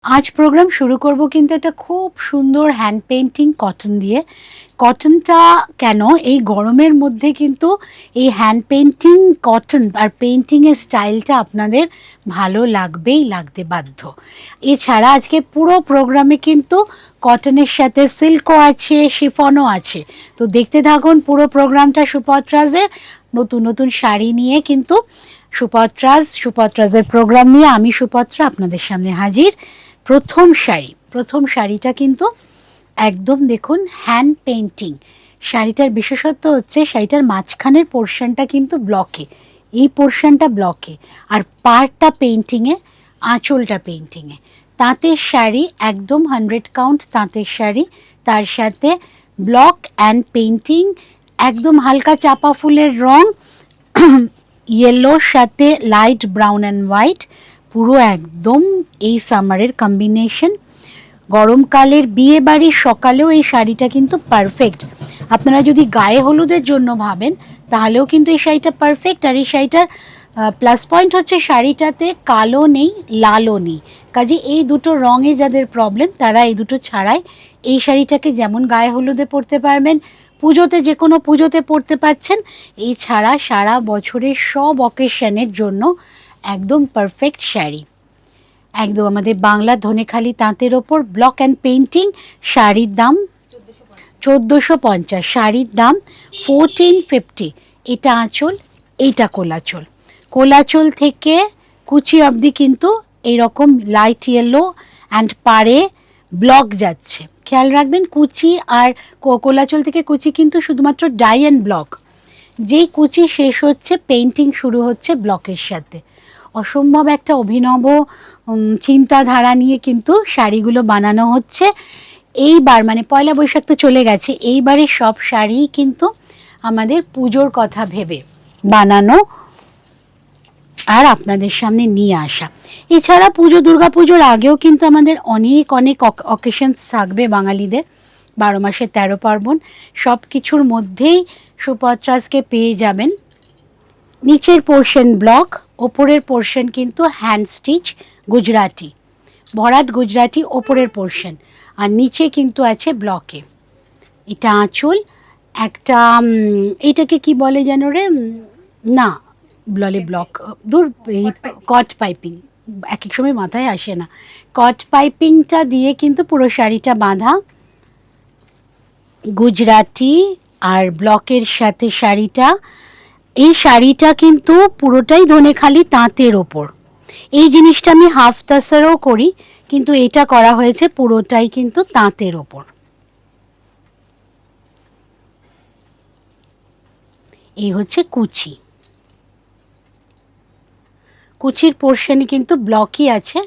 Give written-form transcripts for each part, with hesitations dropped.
আজ প্রোগ্রাম শুরু করব কিন্তু একটা খুব সুন্দর হ্যান্ড পেইন্টিং কটন দিয়ে। কটনটা কেন এই গরমের মধ্যে কিন্তু এই হ্যান্ড পেইন্টিং কটন আর পেইন্টিংয়ের স্টাইলটা আপনাদের ভালো লাগবেই, লাগতে বাধ্য। এছাড়া আজকে পুরো প্রোগ্রামে কিন্তু কটনের সাথে সিল্কও আছে, শিফনও আছে। তো দেখতে থাকুন পুরো প্রোগ্রামটা সুপত্রাজের। নতুন নতুন শাড়ি নিয়ে কিন্তু সুপত্রাজের প্রোগ্রাম নিয়ে আমি সুপত্রা আপনাদের সামনে হাজির। প্রথম শাড়িটা কিন্তু একদম দেখুন হ্যান্ড পেইন্টিং। শাড়িটার বিশেষত্ব হচ্ছে শাড়িটার মাঝখানের পোর্শনটা কিন্তু ব্লকে, এই পোর্শনটা ব্লকে, আর পার্টটা পেইন্টিংয়ে, আঁচলটা পেইন্টিংয়ে। তাঁতের শাড়ি একদম 100 কাউন্ট তাঁতের শাড়ি, তার সাথে ব্লক অ্যান্ড পেইন্টিং, একদম হালকা চাপা ফুলের রং, ইয়েলোর সাথে লাইট ব্রাউন অ্যান্ড হোয়াইট, পুরো একদম এই সামারের কম্বিনেশন। গরমকালের বিয়ে বাড়ির সকালেও এই শাড়িটা কিন্তু পারফেক্ট। আপনারা যদি গায়ে হলুদের জন্য ভাবেন তাহলেও কিন্তু এই শাড়িটা পারফেক্ট। আর এই শাড়িটার প্লাস পয়েন্ট হচ্ছে শাড়িটাতে কালো নেই, লালও নেই। কাজে এই দুটো রঙে যাদের প্রবলেম তারা এই দুটো ছাড়াই এই শাড়িটাকে যেমন গায়ে হলুদে পরতে পারবেন, পুজোতে যে কোনো পুজোতে পরতে পারছেন, এই ছাড়া সারা বছরের সব অকেশনের জন্য একদম পারফেক্ট শাড়ি। একদম আমাদের বাংলা ধনেখালি তাঁতের ওপর ব্লক অ্যান্ড পেইন্টিং। শাড়ির দাম 1450, শাড়ির দাম 1450। এটা আঁচল, এইটা কোলাচল। কোলাচল থেকে কুচি অবধি কিন্তু এইরকম লাইট ইয়েলো অ্যান্ড পাড়ে ব্লক যাচ্ছে। খেয়াল রাখবেন কুচি আর কোলাচল থেকে কুচি কিন্তু শুধুমাত্র ডাই অ্যান্ড ব্লক। যেই কুচি শেষ হচ্ছে পেইন্টিং শুরু হচ্ছে ব্লকের সাথে। অসম্ভব একটা অভিনব চিন্তাধারা নিয়ে কিন্তু শাড়িগুলো বানানো হচ্ছে। এইবার মানে পয়লা বৈশাখ তো চলে গেছে, এইবারের সব শাড়ি কিন্তু আমাদের পুজোর কথা ভেবে বানানো আর আপনাদের সামনে নিয়ে আসা। এছাড়া দুর্গা পুজোর আগেও কিন্তু আমাদের অনেক অনেক অকেশনস থাকবে বাঙালিদের, 12 মাসে 13 পার্বণ। সব কিছুর মধ্যেই সুপত্রাজকে পেয়ে যাবেন। নিচের পোর্শন ব্লক, ওপরের পোর্শন কিন্তু হ্যান্ড স্টিচ গুজরাটি, ভরাট গুজরাটি ওপরের পোর্শন, আর নিচে কিন্তু আছে ব্লকে। এটা আঁচল, একটা এইটাকে কি বলে যেন রে, না বলে ব্লক, দূর, কট পাইপিং, এক এক সময় মাথায় আসে না। কট পাইপিংটা দিয়ে কিন্তু পুরো শাড়িটা বাঁধা, গুজরাটি আর ব্লকের সাথে শাড়িটা। এই শাড়িটা কিন্তু পুরোটাই ধনেখালি তাঁতের ওপর। এই জিনিসটা আমি হাফ তাসারও করি, কিন্তু এটা করা হয়েছে পুরোটাই কিন্তু তাঁতের ওপর। এই হচ্ছে কুচি, কুচির পোর্শনে কিন্তু ব্লকই আছে।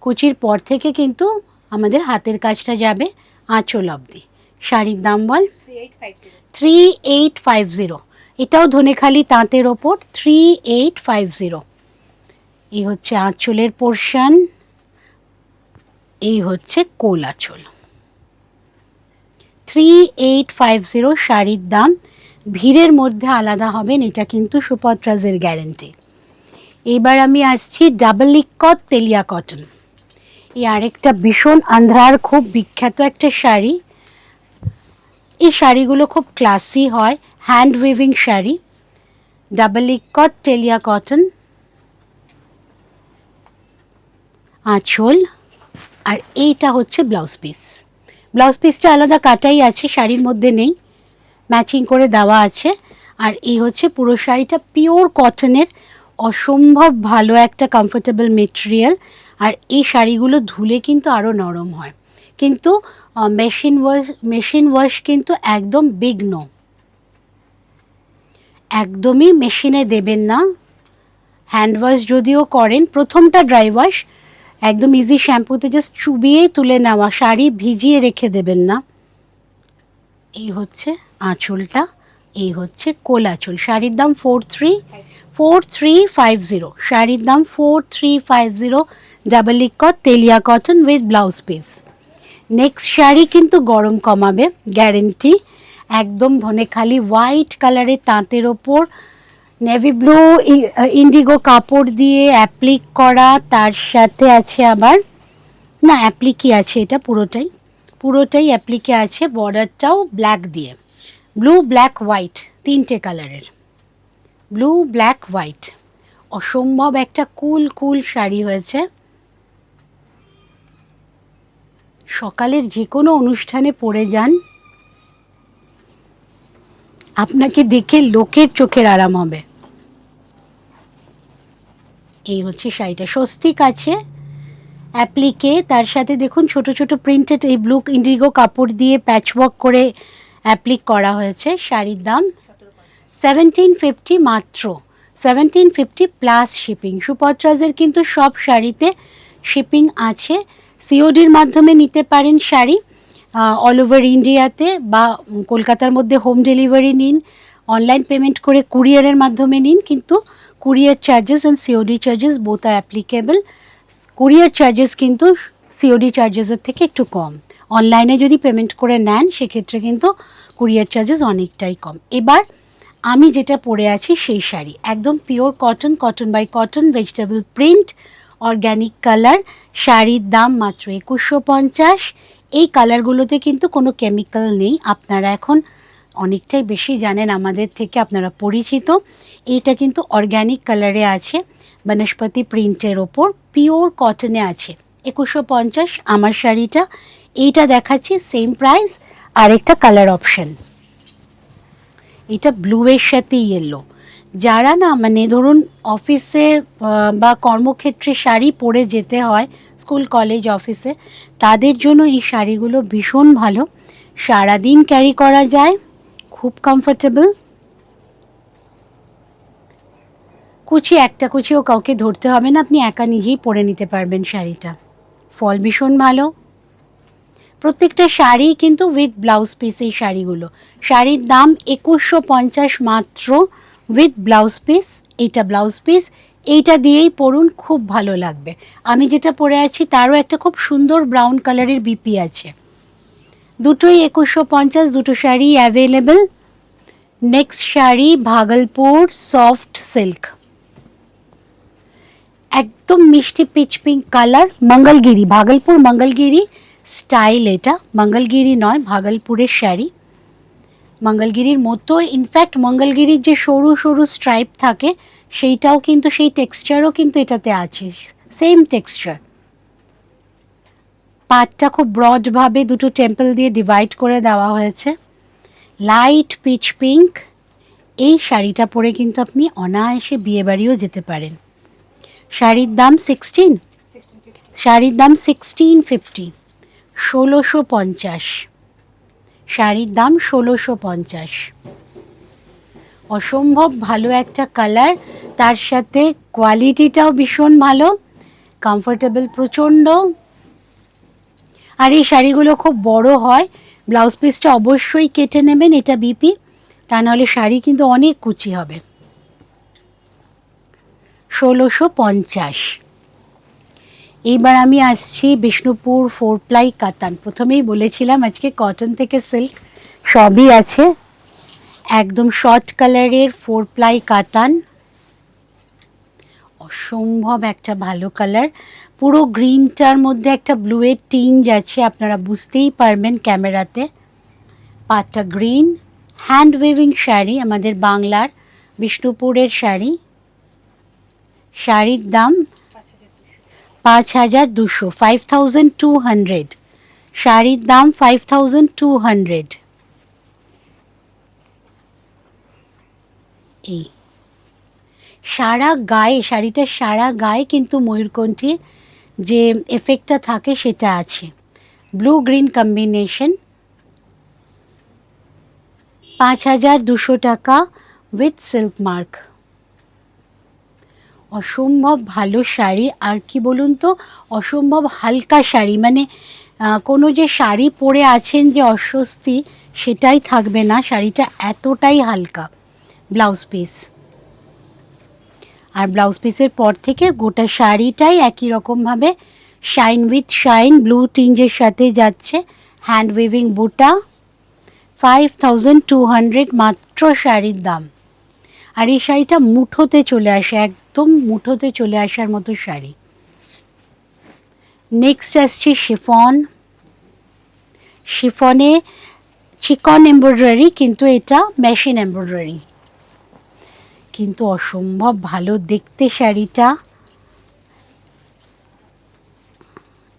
কুচির পর থেকে কিন্তু আমাদের হাতের কাজটা যাবে আঁচল অবধি। শাড়ির দাম বল 3850। এটাও ধনেখালি তাঁতের ওপর 3850। এই হচ্ছে আঁচলের পোর্শন, এই হচ্ছে কোলাচল। 3850 শাড়ির দাম। ভিড়ের মধ্যে আলাদা হবেন, এটা কিন্তু সুপত্রাজের গ্যারেন্টি। এবার আমি আসছি ডাবল ইক্কত তেলিয়া কটন। এই আরেকটা ভীষণ আন্ধ্রার খুব বিখ্যাত একটা শাড়ি। এই শাড়িগুলো খুব ক্লাসি হয়, hand weaving sari. Double ikat Telia cotton, আঁচল, আর এইটা হচ্ছে ব্লাউজ পিস। ব্লাউজ পিসটা আলাদা কাটাই আছে, শাড়ির মধ্যে নেই, ম্যাচিং করে দেওয়া আছে। আর এই হচ্ছে পুরো শাড়িটা পিওর কটনের, অসম্ভব ভালো একটা কমফোর্টেবল মেটেরিয়াল। আর এই শাড়িগুলো ধুলে কিন্তু আরও নরম হয়, কিন্তু মেশিন ওয়াশ কিন্তু একদম বিগ নো, একদমই মেশিনে দেবেন না। হ্যান্ড ওয়াশ যদিও করেন, প্রথমটা ড্রাই ওয়াশ, একদম ইজি শ্যাম্পুতে জাস্ট চুবিয়েই তুলে নেওয়া, শাড়ি ভিজিয়ে রেখে দেবেন না। এই হচ্ছে আঁচলটা, এই হচ্ছে কোলাচল। শাড়ির দাম 4350, শাড়ির দাম 4350, double ikat Telia cotton with blouse piece. Next sari কিন্তু গরম কমাবে গ্যারেন্টি, একদম ধনেখালি হোয়াইট কালারের তাঁতের ওপর নেভি ব্লু ইন্ডিগো কাপড় দিয়ে অ্যাপ্লিক করা, তার সাথে আছে আবার না, অ্যাপ্লিকি আছে, এটা পুরোটাই পুরোটাই অ্যাপ্লিকে আছে, বর্ডারটাও ব্ল্যাক দিয়ে, ব্লু ব্ল্যাক হোয়াইট, তিনটে কালারের, ব্লু ব্ল্যাক হোয়াইট। অসম্ভব একটা কুল কুল শাড়ি হয়েছে, সকালের যে কোনো অনুষ্ঠানে পরে যান, আপনাকে দেখে লোকের চোখের আরাম হবে। এই হচ্ছে শাড়িটা, স্বস্তিক আছে অ্যাপ্লিকে, তার সাথে দেখুন ছোট ছোট প্রিন্টেড এই ব্লু ইন্ডিগো কাপড় দিয়ে প্যাচওয়ার্ক করে অ্যাপ্লিক করা হয়েছে। শাড়ির দাম 1750 মাত্র, 1750 প্লাস শিপিং। সুপত্রাজের কিন্তু সব শাড়িতে শিপিং আছে। সিওডির মাধ্যমে নিতে পারেন শাড়ি অল ওভার ইন্ডিয়াতে, বা কলকাতার মধ্যে হোম ডেলিভারি নিন, অনলাইন পেমেন্ট করে কুরিয়ারের মাধ্যমে নিন, কিন্তু courier charges and COD charges both are applicable. Courier charges কিন্তু সিওডি চার্জেসের থেকে একটু কম, অনলাইনে যদি পেমেন্ট করে নেন সেক্ষেত্রে কিন্তু কুরিয়ার চার্জেস অনেকটাই কম। এবার আমি যেটা পরে আছি সেই শাড়ি, একদম pure cotton, cotton by cotton, vegetable print, organic colour. শাড়ির দাম মাত্র 2150। এই কালারগুলোতে কিন্তু কোনো কেমিক্যাল নেই, আপনারা এখন অনেকটাই বেশি জানেন আমাদের থেকে, আপনারা পরিচিত। এইটা কিন্তু অর্গ্যানিক কালারে আছে, বনস্পতি প্রিন্টের ওপর, পিওর কটনে আছে। 2150 আমার শাড়িটা। এইটা দেখাচ্ছি সেম প্রাইস, আরেকটা কালার অপশন, এটা ব্লুয়ের সাথে ইয়েলো। যারা না মানে ধরুন অফিসে বা কর্মক্ষেত্রে শাড়ি পরে যেতে হয়, স্কুল কলেজ অফিসে, তাদের জন্য এই শাড়িগুলো ভীষণ ভালো, সারাদিন ক্যারি করা যায়, খুব কমফোর্টেবল। কুচি একটা কুচিও কাউকে ধরতে হবে না, আপনি একা নিজেই পরে নিতে পারবেন শাড়িটা, ফল ভীষণ ভালো। প্রত্যেকটা শাড়ি কিন্তু উইথ ব্লাউজ পিস, এই শাড়িগুলো। শাড়ির দাম 2150 মাত্র উইথ ব্লাউজ পিস। এইটা ব্লাউজ পিস, এইটা দিয়েই পরুন, খুব ভালো লাগবে। আমি যেটা পরে আছি তারও একটা খুব সুন্দর ব্রাউন কালারের বিপি আছে। দুটোই 2150, দুটো sari available. Next sari Bhagalpur soft silk, একদম মিষ্টি pitch pink colour, Mangalagiri, Bhagalpur Mangalagiri style. এটা মঙ্গলগিরি নয়, ভাগলপুরের শাড়ি, মঙ্গলগিরির মতো। ইনফ্যাক্ট মঙ্গলগিরির যে সরু সরু স্ট্রাইপ থাকে সেইটাও কিন্তু, সেই টেক্সচারও কিন্তু এটাতে আছে, সেম টেক্সচার। পাটটা খুব ব্রডভাবে দুটো টেম্পল দিয়ে ডিভাইড করে দেওয়া হয়েছে, লাইট পিচ পিঙ্ক। এই শাড়িটা পরে কিন্তু আপনি অনায়াসে বিয়েবাড়িও যেতে পারেন। শাড়ির দাম 16, শাড়ির দাম 1650, 1650, শাড়ির দাম 1650। অসম্ভব ভালো একটা কালার, তার সাথে কোয়ালিটিটাও ভীষণ ভালো, কমফোর্টেবল প্রচণ্ড। আর এই শাড়িগুলো খুব বড় হয়, ব্লাউজ পিসটা অবশ্যই কেটে নেবেন, এটা বিপি, তা নাহলে শাড়ি কিন্তু অনেক কুচি হবে। 1650। এইবার আমি আসছি বিষ্ণুপুর 4 প্লাই কাতান। প্রথমেই বলেছিলাম আজকে কটন থেকে সিল্ক সবই আছে। একদম শর্ট কালারের 4 প্লাই কাতান, অসম্ভব একটা ভালো কালার, পুরো গ্রিনটার মধ্যে একটা ব্লুয়ের টিঞ্জ আছে, আপনারা বুঝতেই পারবেন ক্যামেরাতে। পাটটা গ্রিন, হ্যান্ড ওয়েভিং শাড়ি, আমাদের বাংলার বিষ্ণুপুরের শাড়ি। শাড়ির দাম 5200, 5200, শাড়ির দাম 5200। এই সারা গায়ে, শাড়িটার সারা গায়ে কিন্তু ময়ূরকণ্ঠীর যে এফেক্টটা থাকে সেটা আছে, ব্লু গ্রিন কম্বিনেশন। 5200 টাকা উইথ সিল্ক মার্ক। অসম্ভব ভালো শাড়ি, আর কি বলুন তো, অসম্ভব হালকা শাড়ি, মানে কোনো যে শাড়ি পরে আছেন যে অস্বস্তি সেটাই থাকবে না, শাড়িটা এতটাই হালকা। ব্লাউজ পিস, আর ব্লাউজ পিসের পর থেকে গোটা শাড়িটাই একই রকমভাবে শাইন উইথ শাইন ব্লু টিঞ্জের সাথে যাচ্ছে, হ্যান্ড ওয়েভিং বুটা। 5200 মাত্র শাড়ির দাম। আর এই শাড়িটা মুঠোতে চলে আসে, একদম মুঠোতে চলে আসার মতো শাড়ি। নেক্সট আসছে শিফন। শিফনে চিকন এমব্রয়ডারি, কিন্তু এটা মেশিন এমব্রয়ডারি, কিন্তু অসম্ভব ভালো দেখতে শাড়িটা।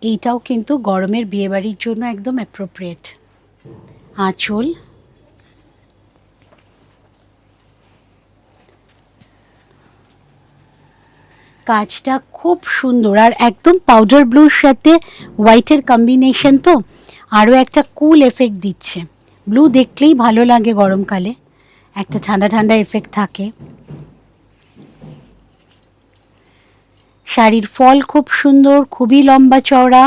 এইটাও কিন্তু গরমের বিয়েবাড়ির জন্য একদম অ্যাপ্রোপ্রিয়েট। আঁচল, কাজটা খুব সুন্দর, আর একদম পাউডার ব্লুর সাথে হোয়াইটের কম্বিনেশন, তো আরও একটা কুল এফেক্ট দিচ্ছে। ব্লু দেখলেই ভালো লাগে গরমকালে, একটা ঠান্ডা ঠান্ডা এফেক্ট থাকে। শাড়ির ফল খুব সুন্দর, খুবই লম্বা চওড়া।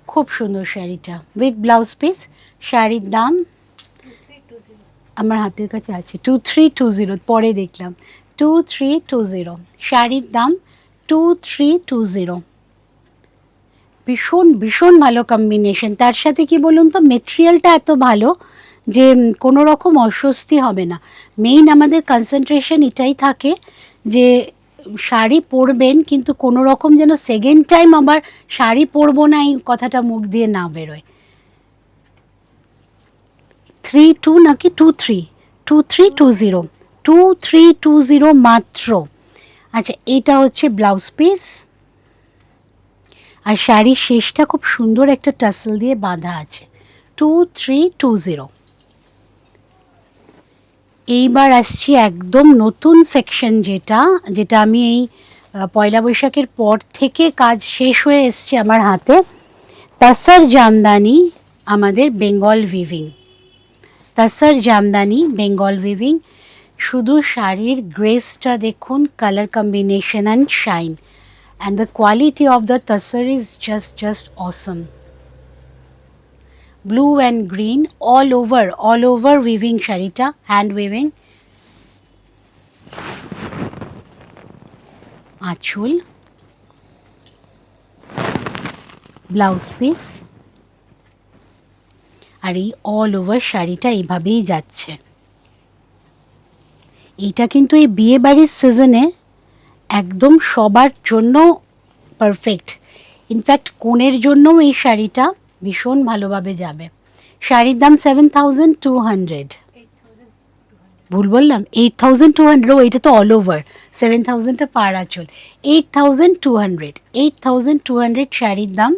খুব সুন্দর শাড়িটা উইথ ব্লাউজ পিস। শাড়ির দাম আমার হাতের কাছে আছে 2320, পরে দেখলাম 2320। শাড়ির দাম 2320। ভীষণ ভীষণ ভালো কম্বিনেশন। তার সাথে কি বলুন তো, মেটেরিয়ালটা এত ভালো যে কোনো রকম অস্বস্তি হবে না। মেইন আমাদের কনসেন্ট্রেশন এটাই থাকে যে শাড়ি পরবেন, কিন্তু কোনো রকম যেন সেকেন্ড টাইম আবার শাড়ি পরবো না এই কথাটা মুখ দিয়ে না বেরোয়। 32 নাকি 2320, 2320 মাত্র। আচ্ছা, এটা হচ্ছে ব্লাউজ পিস, আর শাড়ির শেষটা খুব সুন্দর একটা টাসেল দিয়ে বাঁধা আছে। 2320। এইবার আসছি একদম নতুন সেকশন, যেটা আমি এই পয়লা বৈশাখের পর থেকে কাজ শেষ হয়ে এসছে আমার হাতে। তাসার জামদানি, আমাদের বেঙ্গল উইভিং। তাসার জামদানি বেঙ্গল উইভিং। শুধু শাড়ির গ্রেসটা দেখুন, colour combination and shine, and the quality of the tassar is just awesome. Blue and green all over weaving sharita, hand weaving. Achul, blouse piece, আর এই অল ওভার শাড়িটা এইভাবেই যাচ্ছে। এটা কিন্তু এই বিয়ে বাড়ির সিজনে একদম সবার জন্য পারফেক্ট। ইনফ্যাক্ট কনের জন্যও এই শাড়িটা ভীষণ ভালোভাবে যাবে। শাড়ির দাম 7200। ভুল বললাম, 8200। এটা তো অল ওভার, 7000টা পার আঁচল। 8200 শাড়ির দাম।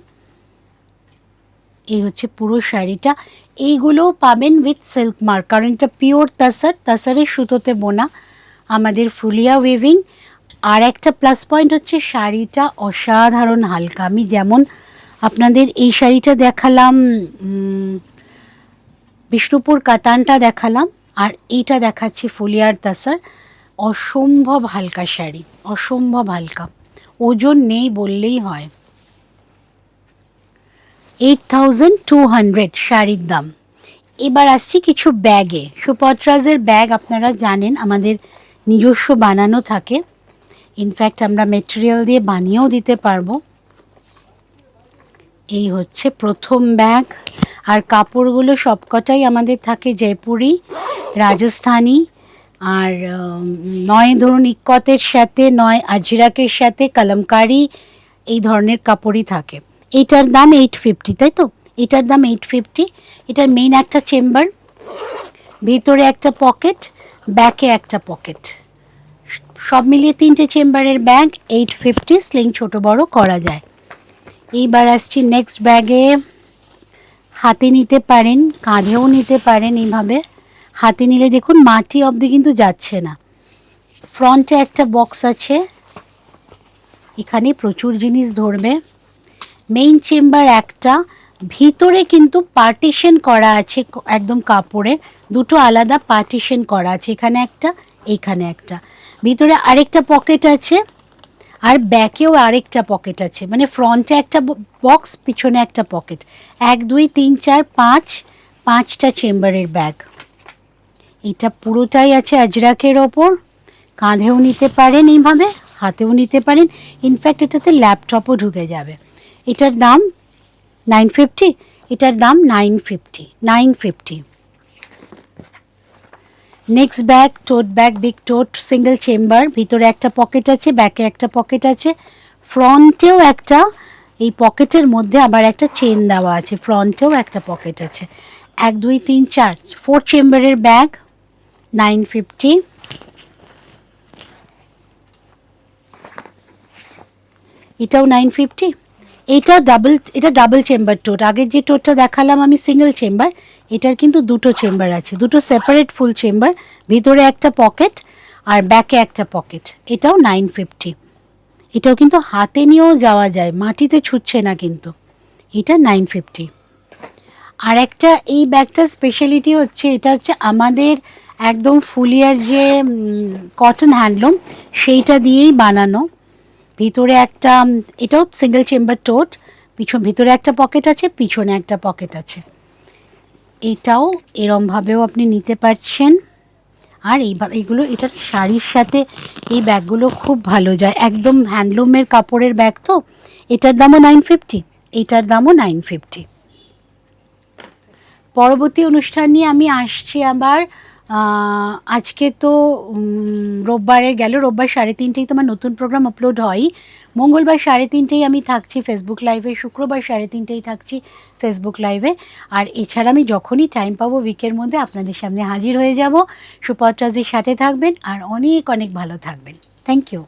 এই হচ্ছে পুরো শাড়িটা। এইগুলোও পাবেন উইথ সিল্ক মার্ক, কারণ এটা পিওর তাসারের সুতোতে বোনা, আমাদের ফুলিয়া উইভিং। আর একটা প্লাস পয়েন্ট হচ্ছে শাড়িটা অসাধারণ হালকা। আমি যেমন আপনাদের এই শাড়িটা দেখালাম, বিষ্ণুপুর কাতানটা দেখালাম, আর এইটা দেখাচ্ছি ফুলিয়ার তাসার। অসম্ভব হালকা শাড়ি, অসম্ভব হালকা, ওজন নেই বললেই হয়। 8200 শাড়ির দাম। এবার আসছি কিছু ব্যাগে। সুপত্রাজের ব্যাগ আপনারা জানেন আমাদের নিজস্ব বানানো থাকে, ইনফ্যাক্ট আমরা মেটেরিয়াল দিয়ে বানিয়েও দিতে পারবো। এই হচ্ছে প্রথম ব্যাগ, আর কাপড়গুলো সবকটাই আমাদের থাকে জয়পুরি, রাজস্থানি, আর নয় ধরুন ইক্কতের সাথে, নয় আজরাকের সাথে কলমকারি, এই ধরনের কাপড়ই থাকে। এইটার দাম 850, তাই তো? এটার দাম 850। এটার মেইন একটা চেম্বার, ভিতরে একটা পকেট, ব্যাকে একটা পকেট, সব মিলিয়ে 3টে চেম্বারের ব্যাগ। 850, স্লিং ছোট বড় করা যায়। এইবার আসছি নেক্সট ব্যাগে। হাতে নিতে পারেন, কাঁধেও নিতে পারেন। এইভাবে হাতে নিলে দেখুন মাটি অবধি কিন্তু যাচ্ছে না। ফ্রন্টে একটা বক্স আছে, এখানে প্রচুর জিনিস ধরবে। মেইন চেম্বার একটা, ভিতরে কিন্তু পার্টিশন করা আছে একদম কাপড়ের, দুটো আলাদা পার্টিশন করা আছে, এখানে একটা, এইখানে একটা। ভিতরে আরেকটা পকেট আছে, আর ব্যাকেও আরেকটা পকেট আছে, মানে ফ্রন্টে একটা বক্স, পিছনে একটা পকেট। 1 2 3 4 5, 5টা চেম্বারের ব্যাগ। এটা পুরোটাই আছে আজরাকের ওপর। কাঁধেও নিতে পারেন এইভাবে, হাতেও নিতে পারেন, ইনফ্যাক্ট এটাতে ল্যাপটপও ঢুকে যাবে। এটার দাম 950, এটার দাম 950. Next bag, tote bag, big tote, single chamber, ভিতরে একটা পকেট আছে, ব্যাকে একটা পকেট আছে, ফ্রন্টেও একটা, এই পকেটের মধ্যে আবার একটা চেন দেওয়া আছে, ফ্রন্টেও একটা পকেট আছে। 1 2 3 4, 4 চেম্বারের ব্যাগ, 950. এটাও 950. এটা ডাবল চেম্বার টোট। আগের যে টোটটা দেখালাম আমি সিঙ্গেল চেম্বার, এটার কিন্তু দুটো চেম্বার আছে, দুটো সেপারেট ফুল চেম্বার, ভিতরে একটা পকেট আর ব্যাকে একটা পকেট। এটাও 950. এটাও কিন্তু হাতে নিয়েও যাওয়া যায়, মাটিতে ছুটছে না কিন্তু। এটা 950. আর একটা এই ব্যাগটার স্পেশালিটি হচ্ছে, এটা হচ্ছে আমাদের একদম ফুলিয়ার যে কটন হ্যান্ডলুম সেইটা দিয়েই বানানো। ভিতরে একটা, এটাও সিঙ্গেল চেম্বার টোট, ভিতরে একটা পকেট আছে, পিছনে একটা পকেট আছে। এটাও এরমভাবেও আপনি নিতে পারছেন। আর এইভাবে এগুলো, এটার শাড়ির সাথে এই ব্যাগগুলো খুব ভালো যায়, একদম হ্যান্ডলুমের কাপড়ের ব্যাগ তো। এটার দামও 950, এইটার দামও 950. পরবর্তী অনুষ্ঠান নিয়ে আমি আসছি আবার। আজকে তো রোববারে গেল, রোববার 3:30 তোমার নতুন প্রোগ্রাম আপলোড হয়। মঙ্গলবার 3:30 আমি থাকছি ফেসবুক লাইভে, শুক্রবার 3:30 থাকছি ফেসবুক লাইভে। আর এছাড়া আমি যখনই টাইম পাবো উইকের মধ্যে আপনাদের সামনে হাজির হয়ে যাব। সুপত্রাজির সাথে থাকবেন আর অনেক অনেক ভালো থাকবেন। Thank you.